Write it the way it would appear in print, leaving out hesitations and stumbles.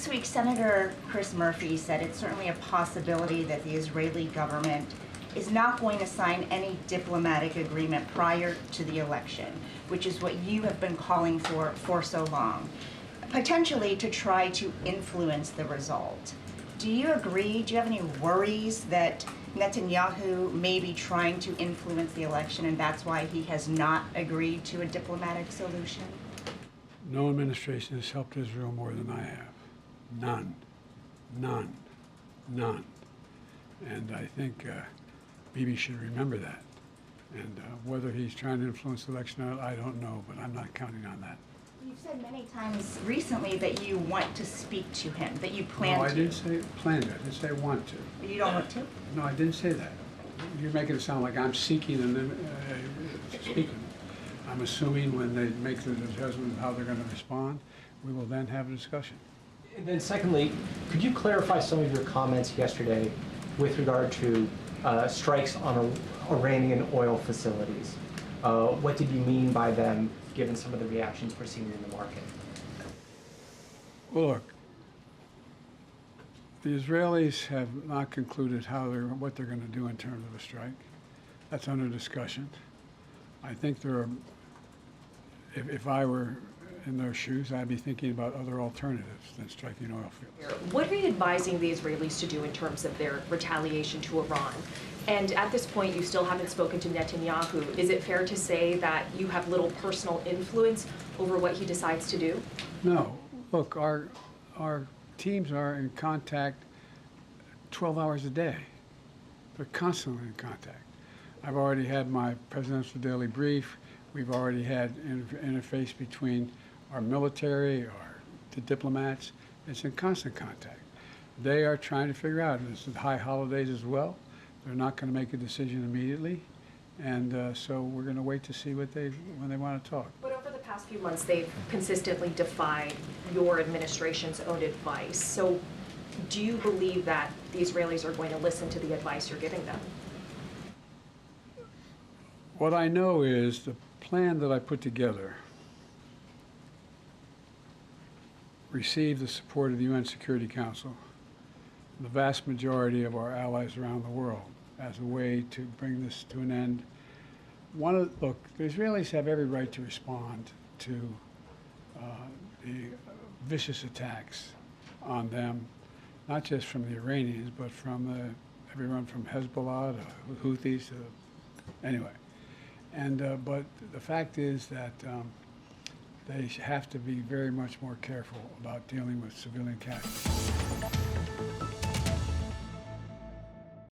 This week, Senator Chris Murphy said it's certainly a possibility that the Israeli government is not going to sign any diplomatic agreement prior to the election, which is what you have been calling for so long, potentially to try to influence the result. Do you agree? Do you have any worries that Netanyahu may be trying to influence the election and that's why he has not agreed to a diplomatic solution? No administration has helped Israel more than I have. None. None. None. And I think Bibi should remember that. And whether he's trying to influence the election or not, I don't know, but I'm not counting on that. You've said many times recently that you want to speak to him, that you plan to. No, I didn't say plan to. I didn't say want to. You don't want to? No, I didn't say that. You're making it sound like I'm seeking and then speaking. I'm assuming when they make the judgment of how they're going to respond, we will then have a discussion. And then secondly, could you clarify some of your comments yesterday with regard to strikes on Iranian oil facilities? What did you mean by them, given some of the reactions we're seeing in the market? Well, look, the Israelis have not concluded what they're going to do in terms of a strike. That's under discussion. I think there are, if I were in their shoes, I'd be thinking about other alternatives than striking oil fields. What are you advising the Israelis to do in terms of their retaliation to Iran? And at this point, you still haven't spoken to Netanyahu. Is it fair to say that you have little personal influence over what he decides to do? No. Look, our teams are in contact 12 hours a day. They're constantly in contact. I've already had my presidential daily brief. We've already had interface between our military, the diplomats. It's in constant contact. They are trying to figure out, and this is high holidays as well. They're not going to make a decision immediately, and so we're going to wait to see when they want to talk. But over the past few months, they've consistently defied your administration's own advice. So do you believe that the Israelis are going to listen to the advice you're giving them? What I know is the plan that I put together received the support of the UN Security Council, the vast majority of our allies around the world, as a way to bring this to an end. Look, the Israelis have every right to respond to the vicious attacks on them, not just from the Iranians, but from everyone from Hezbollah to Houthis to, anyway. And but the fact is that they have to be very much more careful about dealing with civilian casualties.